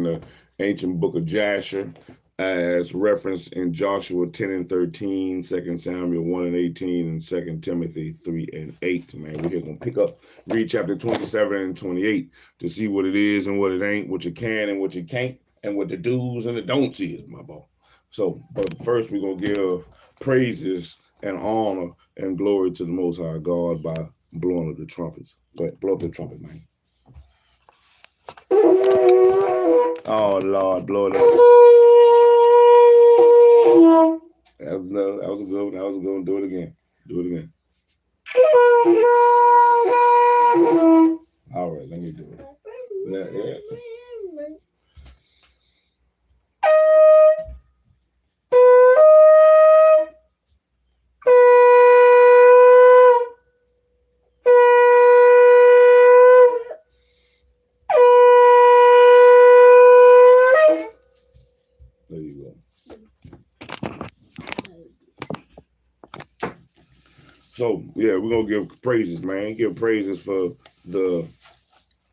in the ancient book of Jasher, as referenced in Joshua 10 and 13, 2 Samuel 1 and 18, and 2 Timothy 3 and 8. Man, we're here going to pick up, read chapter 27 and 28 to see what it is and what it ain't, what you can and what you can't, and what the do's and the don'ts is, my boy. So, but first we're going to give praises and honor and glory to the Most High God by blowing up the trumpets. Go ahead, blow up the trumpet, man. Oh, Lord, blow it up. That was a good one. That was a good one. Do it again. Do it again. All right, let me do it. Yeah. There you go. So, yeah, we're going to give praises, man. Give praises for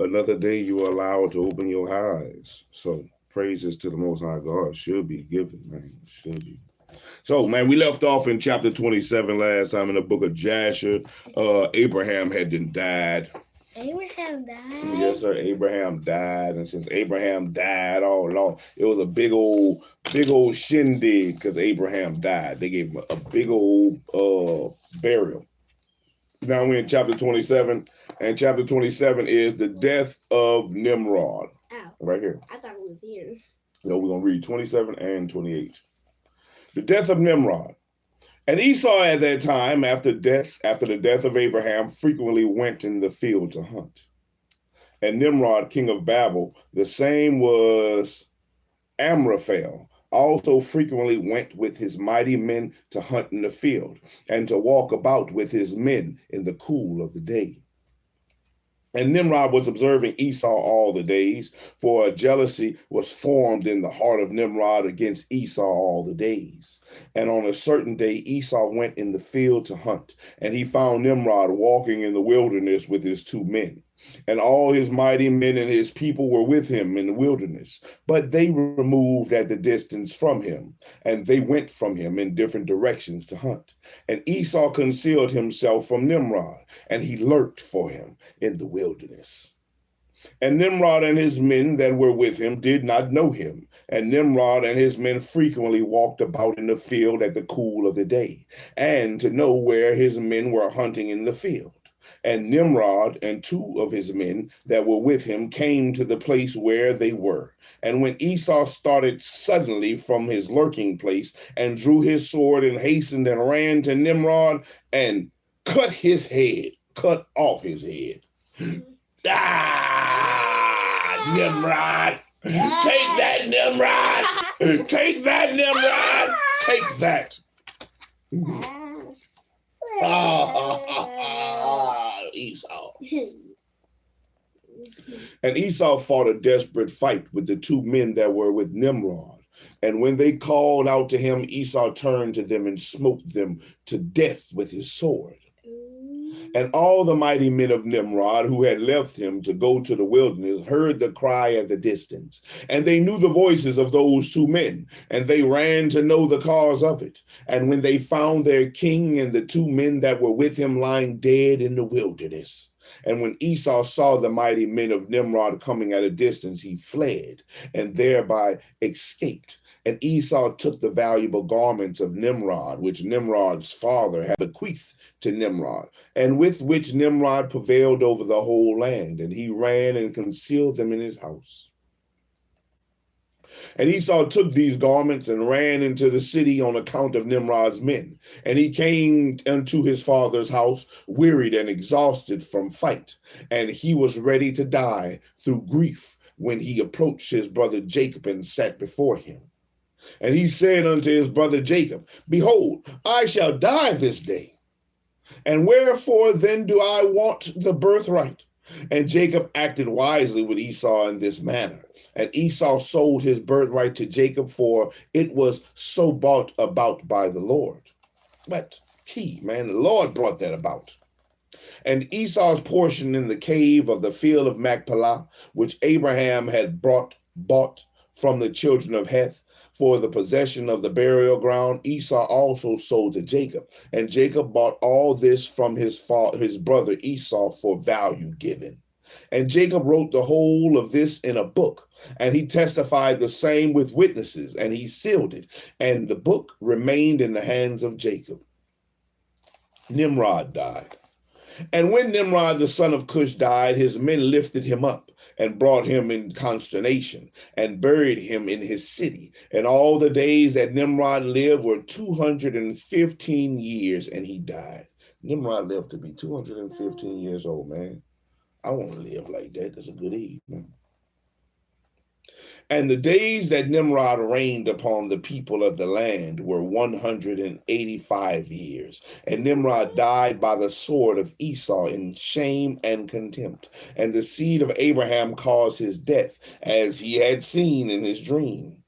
another day you are allowed to open your eyes. So, praises to the Most High God should be given, man. Should be. So, man, we left off in chapter 27 last time in the book of Jasher. Abraham had then died. Abraham died? Yes, sir. Abraham died. And since Abraham died, oh, Lord, it was a big old shindig because Abraham died. They gave him a big old burial. Now we're in chapter 27, and chapter 27 is the death of Nimrod. Ow. Right here. I thought it was here. No, we're going to read 27 and 28. The death of Nimrod. And Esau at that time, after the death of Abraham, frequently went in the field to hunt. And Nimrod, king of Babel, the same was Amraphel, also frequently went with his mighty men to hunt in the field, and to walk about with his men in the cool of the day. And Nimrod was observing Esau all the days, for a jealousy was formed in the heart of Nimrod against Esau all the days. And on a certain day, Esau went in the field to hunt, and he found Nimrod walking in the wilderness with his two men. And all his mighty men and his people were with him in the wilderness, but they removed at the distance from him, and they went from him in different directions to hunt. And Esau concealed himself from Nimrod, and he lurked for him in the wilderness. And Nimrod and his men that were with him did not know him. And Nimrod and his men frequently walked about in the field at the cool of the day, and to know where his men were hunting in the field. And Nimrod and two of his men that were with him came to the place where they were. And when Esau started suddenly from his lurking place and drew his sword and hastened and ran to Nimrod and cut off his head. Nimrod! Take that, Nimrod! Take that, Nimrod! Take that! Esau. And Esau fought a desperate fight with the two men that were with Nimrod. And when they called out to him, Esau turned to them and smote them to death with his sword. And all the mighty men of Nimrod who had left him to go to the wilderness heard the cry at the distance. And they knew the voices of those two men, and they ran to know the cause of it. And when they found their king and the two men that were with him lying dead in the wilderness. And when Esau saw the mighty men of Nimrod coming at a distance, he fled and thereby escaped. And Esau took the valuable garments of Nimrod, which Nimrod's father had bequeathed to Nimrod, and with which Nimrod prevailed over the whole land. And he ran and concealed them in his house. And Esau took these garments and ran into the city on account of Nimrod's men. And he came unto his father's house, wearied and exhausted from fight. And he was ready to die through grief when he approached his brother Jacob and sat before him. And he said unto his brother Jacob, Behold, I shall die this day. And wherefore then do I want the birthright? And Jacob acted wisely with Esau in this manner. And Esau sold his birthright to Jacob, for it was so brought about by the Lord. But key, man, the Lord brought that about. And Esau's portion in the cave of the field of Machpelah, which Abraham had bought bought from the children of Heth for the possession of the burial ground, Esau also sold to Jacob. And Jacob bought all this from his brother Esau for value given. And Jacob wrote the whole of this in a book, and he testified the same with witnesses, and he sealed it. And the book remained in the hands of Jacob. Nimrod died. And when Nimrod, the son of Cush, died, his men lifted him up and brought him in consternation and buried him in his city. And all the days that Nimrod lived were 215 years, and he died. Nimrod lived to be 215 years old, man. I want to live like that. That's a good age, man. And the days that Nimrod reigned upon the people of the land were 185 years. And Nimrod died by the sword of Esau in shame and contempt. And the seed of Abraham caused his death, as he had seen in his dream.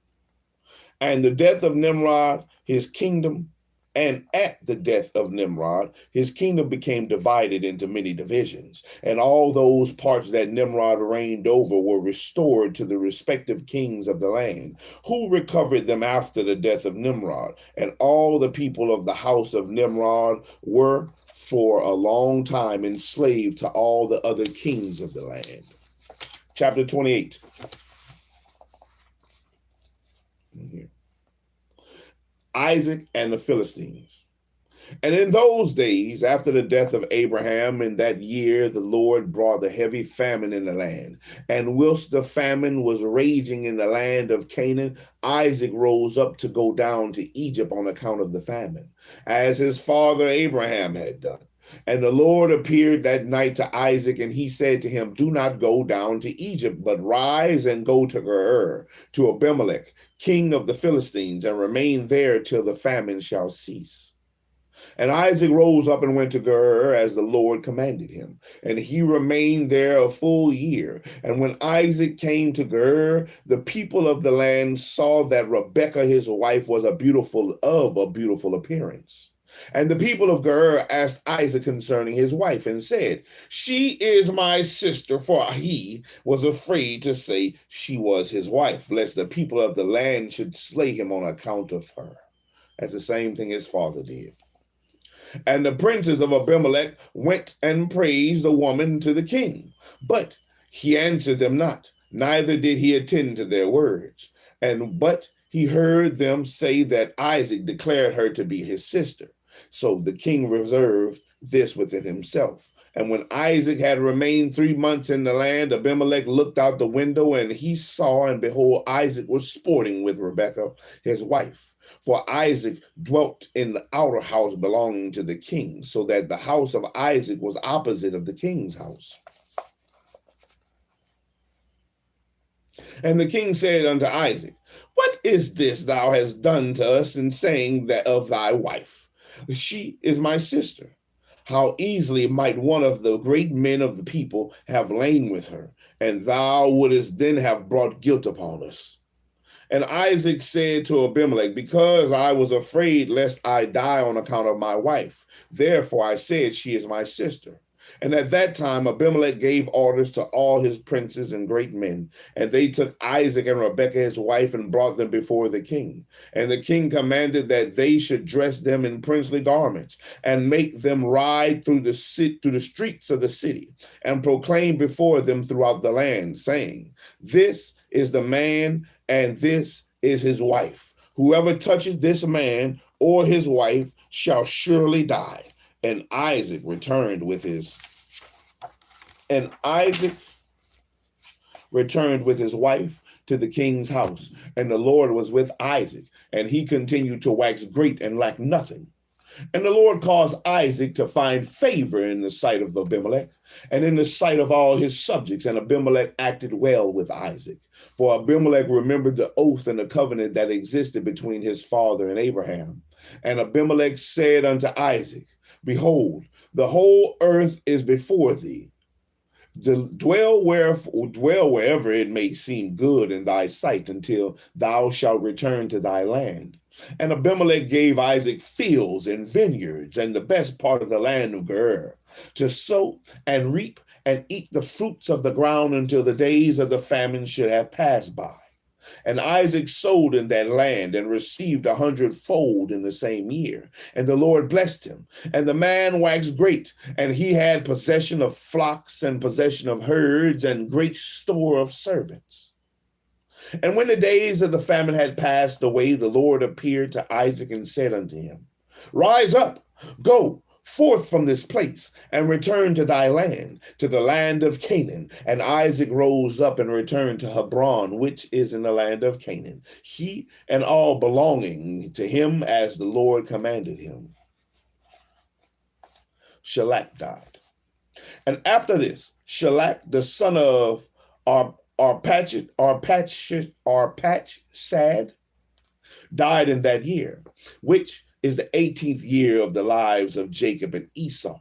And the death of Nimrod, his kingdom, and at the death of Nimrod, his kingdom became divided into many divisions, and all those parts that Nimrod reigned over were restored to the respective kings of the land, who recovered them after the death of Nimrod. And all the people of the house of Nimrod were for a long time enslaved to all the other kings of the land. Chapter 28. Here. Isaac and the Philistines. And in those days, after the death of Abraham, in that year, the Lord brought a heavy famine in the land. And whilst the famine was raging in the land of Canaan, Isaac rose up to go down to Egypt on account of the famine, as his father Abraham had done. And the Lord appeared that night to Isaac, and he said to him, "Do not go down to Egypt, but rise and go to Gerar, to Abimelech, king of the Philistines, and remain there till the famine shall cease." And Isaac rose up and went to Gerar as the Lord commanded him. And he remained there a full year. And when Isaac came to Gerar, the people of the land saw that Rebekah, his wife, was of a beautiful appearance. And the people of Gerar asked Isaac concerning his wife and said, "She is my sister," for he was afraid to say she was his wife, lest the people of the land should slay him on account of her. That's the same thing his father did. And the princes of Abimelech went and praised the woman to the king. But he answered them not, neither did he attend to their words. But he heard them say that Isaac declared her to be his sister. So the king reserved this within himself. And when Isaac had remained 3 months in the land, Abimelech looked out the window, and he saw, and behold, Isaac was sporting with Rebekah, his wife. For Isaac dwelt in the outer house belonging to the king, so that the house of Isaac was opposite of the king's house. And the king said unto Isaac, "What is this thou hast done to us in saying that of thy wife? She is my sister. How easily might one of the great men of the people have lain with her, and thou wouldest then have brought guilt upon us." And Isaac said to Abimelech, "Because I was afraid lest I die on account of my wife, therefore I said she is my sister." And at that time Abimelech gave orders to all his princes and great men, and they took Isaac and Rebekah his wife and brought them before the king. And the king commanded that they should dress them in princely garments and make them ride through the streets of the city and proclaim before them throughout the land, saying, "This is the man and this is his wife. Whoever touches this man or his wife shall surely die." And Isaac returned with his wife to the king's house. And the Lord was with Isaac, and he continued to wax great and lack nothing. And the Lord caused Isaac to find favor in the sight of Abimelech and in the sight of all his subjects. And Abimelech acted well with Isaac. For Abimelech remembered the oath and the covenant that existed between his father and Abraham. And Abimelech said unto Isaac, "Behold, the whole earth is before thee. Dwell wherever it may seem good in thy sight until thou shalt return to thy land." And Abimelech gave Isaac fields and vineyards and the best part of the land of Gerar to sow and reap and eat the fruits of the ground until the days of the famine should have passed by. And Isaac sowed in that land and received 100-fold in the same year. And the Lord blessed him. And the man waxed great, and he had possession of flocks and possession of herds and great store of servants. And when the days of the famine had passed away, the Lord appeared to Isaac and said unto him, Rise up, go forth from this place, and return to thy land, to the land of Canaan. And Isaac rose up and returned to Hebron, which is in the land of Canaan, he and all belonging to him as the Lord commanded him. Shelach died. And after this, Shelach, the son of Arpachshad, died in that year, which is the 18th year of the lives of Jacob and Esau.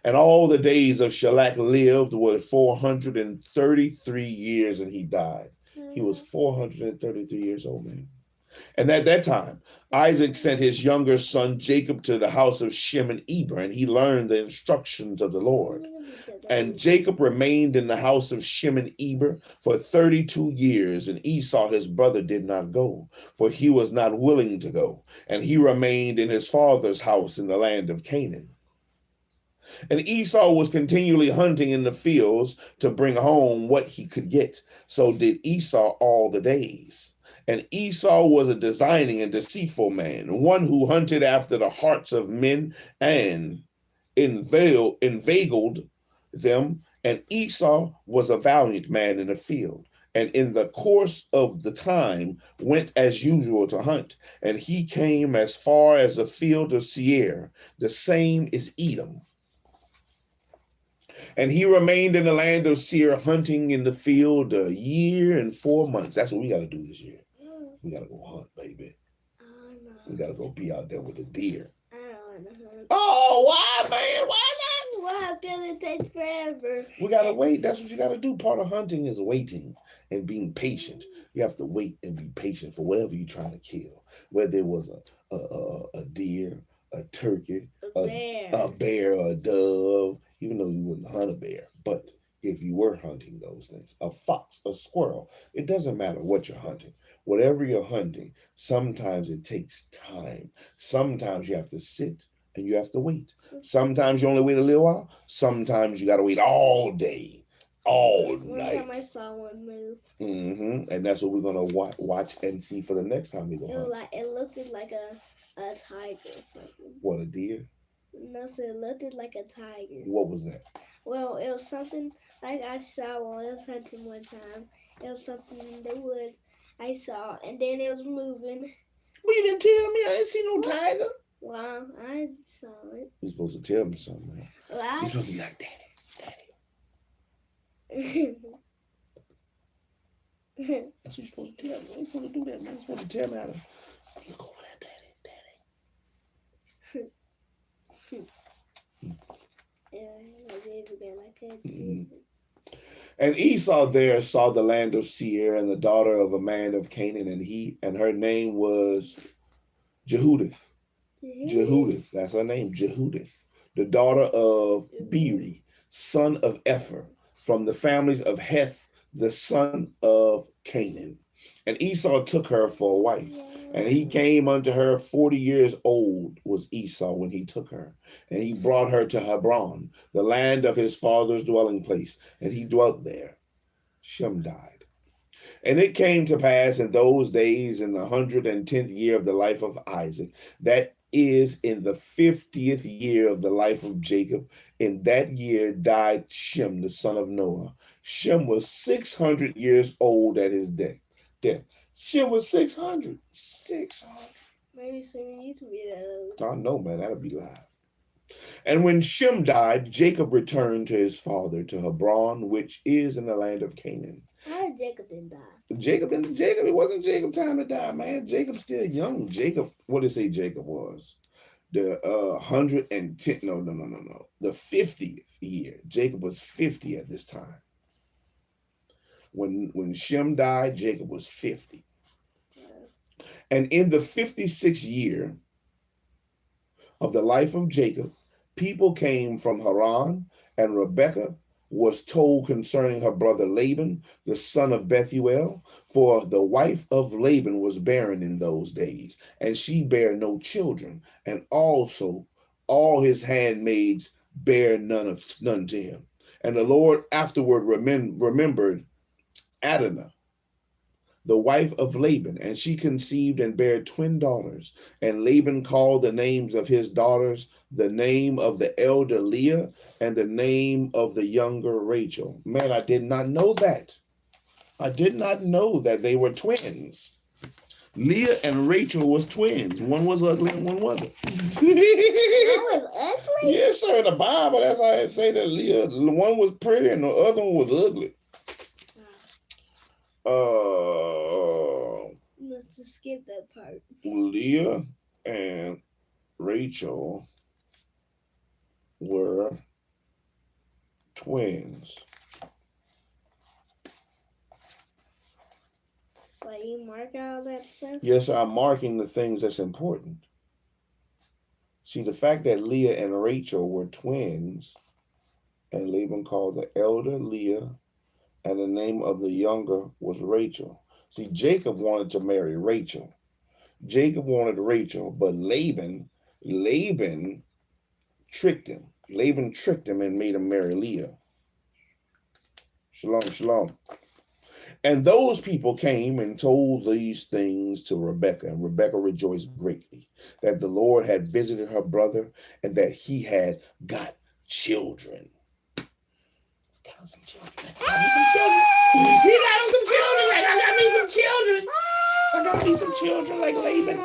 And all the days of Shelach lived were 433 years, and he died. He was 433 years old, man. And at that time, Isaac sent his younger son Jacob to the house of Shem and Eber, and he learned the instructions of the Lord. And Jacob remained in the house of Shem and Eber for 32 years, and Esau his brother did not go, for he was not willing to go, and he remained in his father's house in the land of Canaan. And Esau was continually hunting in the fields to bring home what he could get. So did Esau all the days. And Esau was a designing and deceitful man, one who hunted after the hearts of men and inveigled them. And Esau was a valiant man in the field, and in the course of the time went as usual to hunt. And he came as far as the field of Seir, the same is Edom. And he remained in the land of Seir, hunting in the field a year and 4 months. That's what we got to do this year. We got to go hunt, baby. No. We got to go be out there with the deer. I don't want to hunt. Oh, why, man? Why not? Why? Because it takes forever. We got to wait. That's what you got to do. Part of hunting is waiting and being patient. You have to wait and be patient for whatever you're trying to kill. Whether it was a deer, a turkey, a bear, or a dove, even though you wouldn't hunt a bear. But if you were hunting those things, a fox, a squirrel, it doesn't matter what you're hunting. Whatever you're hunting, sometimes it takes time. Sometimes you have to sit and you have to wait. Sometimes you only wait a little while. Sometimes you got to wait all day, all night. One time I saw one move. And that's what we're going to watch and see for the next time we go hunt. It looked like a tiger or something. What, a deer? No, so it looked like a tiger. What was that? Well, it was something like I saw when I was hunting one time. It was something in the woods I saw, and then it was moving. Well, you didn't tell me. I didn't see no tiger. Well, I saw it. You're supposed to tell me something, man. Well, You're supposed to be like, Daddy. That's what you're supposed to tell me. You're supposed to do that, man. You're supposed to tell me how to look over that, Daddy. And Esau there saw the land of Seir and the daughter of a man of Canaan, and her name was Jehudith. Jehudith, that's her name, Jehudith, the daughter of Beeri, son of Epher, from the families of Heth, the son of Canaan. And Esau took her for a wife. And he came unto her 40 years old was Esau when he took her. And he brought her to Hebron, the land of his father's dwelling place. And he dwelt there. Shem died. And it came to pass in those days, in the 110th year of the life of Isaac, that is in the 50th year of the life of Jacob. In that year died Shem, the son of Noah. Shem was 600 years old at his death. Shem was 600. 600. Maybe soon you to be that old. I know, man. That'll be live. And when Shem died, Jacob returned to his father, to Hebron, which is in the land of Canaan. How did Jacob then die? Jacob, it wasn't Jacob's time to die, man. Jacob's still young. Jacob, what did it say Jacob was? The 110, no. The 50th year. Jacob was 50 at this time. When Shem died, Jacob was 50. And in the 56th year of the life of Jacob, people came from Haran, and Rebekah was told concerning her brother Laban, the son of Bethuel, for the wife of Laban was barren in those days, and she bare no children, and also all his handmaids bare none to him. And the Lord afterward remembered Adonai, the wife of Laban, and she conceived and bare twin daughters. And Laban called the names of his daughters, the name of the elder Leah, and the name of the younger Rachel. Man, I did not know that. I did not know that they were twins. Leah and Rachel was twins. One was ugly and one wasn't. That was ugly? Yes, sir. In the Bible, that's how it say that Leah, one was pretty and the other one was ugly. You must have skipped that part. Leah and Rachel were twins. Why you mark all that stuff? Yes, I'm marking the things that's important. See, the fact that Leah and Rachel were twins, and Laban called the elder Leah, and the name of the younger was Rachel. See, Jacob wanted to marry Rachel. Jacob wanted Rachel, but Laban tricked him. Laban tricked him and made him marry Leah. Shalom, shalom. And those people came and told these things to Rebekah, and Rebekah rejoiced greatly that the Lord had visited her brother and that he had got children. Got him some children. He got him some children. Like, I got me some children. I got me some children like Laban.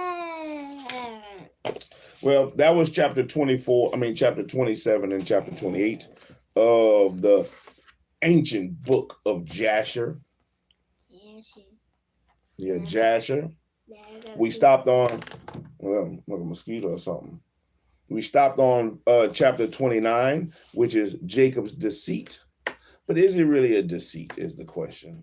Well, that was chapter 27 and chapter 28 of the ancient book of Jasher. Yeah, Jasher. We stopped on, well, like a mosquito or something. We stopped on chapter 29, which is Jacob's deceit. But is it really a deceit is the question.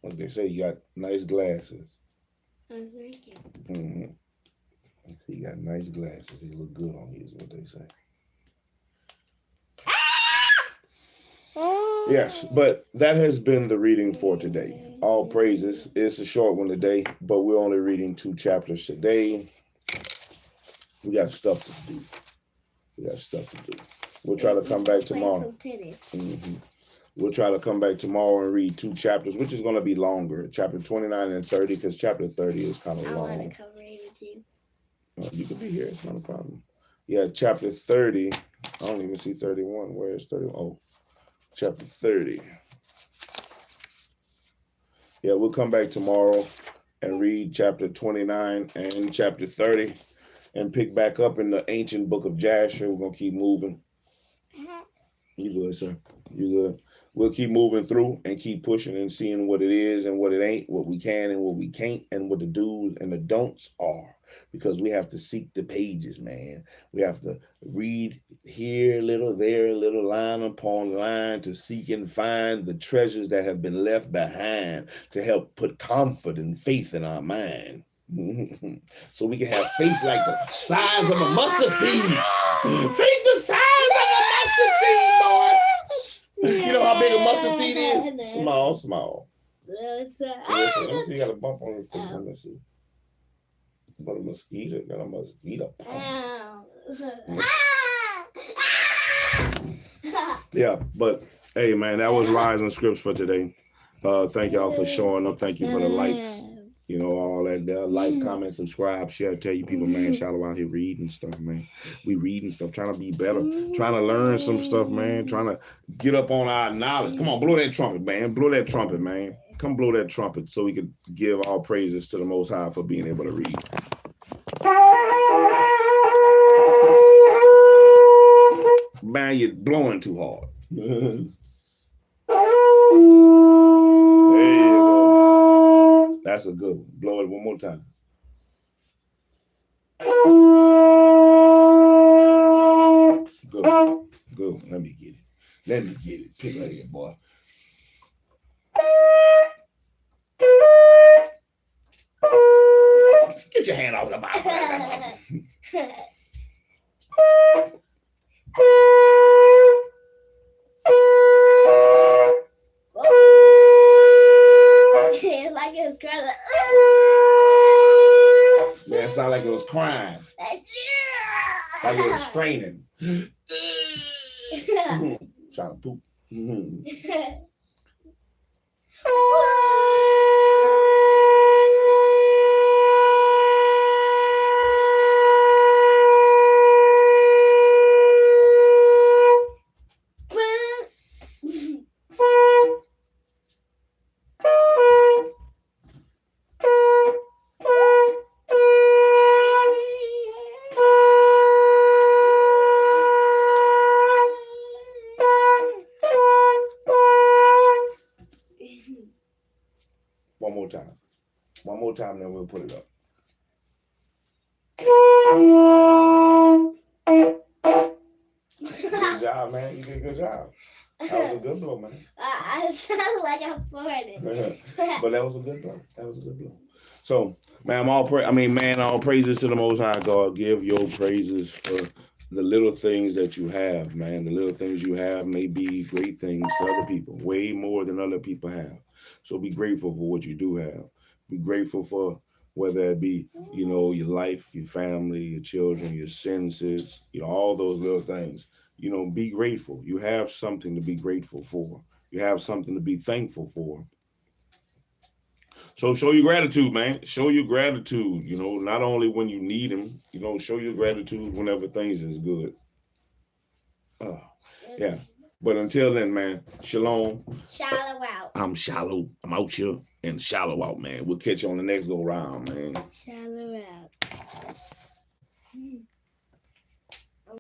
What they say, you got nice glasses. I was thinking. Mm-hmm. You got nice glasses. They look good on you is what they say. Yes, but that has been the reading for today. All praises. It's a short one today, but we're only reading 2 chapters today. We got stuff to do. We'll try to come back tomorrow. Mm-hmm. We'll try to come back tomorrow and read 2 chapters, which is going to be longer. Chapter 29 and 30, because chapter 30 is kind of long. I want to come read with you. You can be here. It's not a problem. Yeah, chapter 30. I don't even see 31. Where is 31? Oh. Chapter 30. Yeah, we'll come back tomorrow and read chapter 29 and chapter 30 and pick back up in the ancient book of Jasher. We're going to keep moving. You good, sir? You good? We'll keep moving through and keep pushing and seeing what it is and what it ain't, what we can and what we can't, and what the do's and the don'ts are. Because we have to seek the pages, man. We have to read here a little, there a little, line upon line, to seek and find the treasures that have been left behind, to help put comfort and faith in our mind. So we can have faith like the size of a mustard seed. Faith the size of a mustard seed, boy. You know how big a mustard seed is? Small. Listen, let me see. You got a bump on your face. Let me see. But a mosquito, got a mosquito. Yeah, but hey, man, that was Rising Scripts for today. Thank y'all for showing up. Thank you for the likes. You know, all that there. Like, comment, subscribe, share. Tell you people, man, Shallow out here reading stuff, man. We reading stuff, trying to be better, trying to learn some stuff, man. Trying to get up on our knowledge. Come on, blow that trumpet, man. Blow that trumpet, man. Come blow that trumpet so we can give all praises to the Most High for being able to read. Man, you're blowing too hard. There you go. That's a good one. Blow it one more time. Good. Let me get it. Pick right here, boy. Get your hand off the Bible. It's like it was crying. Man, it sounded like it was crying. Like it was straining. Trying to poop. One more time. One more time, then we'll put it up. Good job, man. You did a good job. That was a good blow, man. I sound like I'm farting. But that was a good blow. That was a good blow. So, man, all praises to the Most High God. Give your praises for the little things that you have, man. The little things you have may be great things to other people, way more than other people have. So be grateful for what you do have. Be grateful for whether it be, your life, your family, your children, your senses, all those little things. Be grateful. You have something to be grateful for. You have something to be thankful for. So show your gratitude, man. Show your gratitude, not only when you need them, show your gratitude whenever things is good. Yeah. But until then, man, shalom. Shallow out. I'm shallow. I'm out here and shallow out, man. We'll catch you on the next go round, man. Shallow out.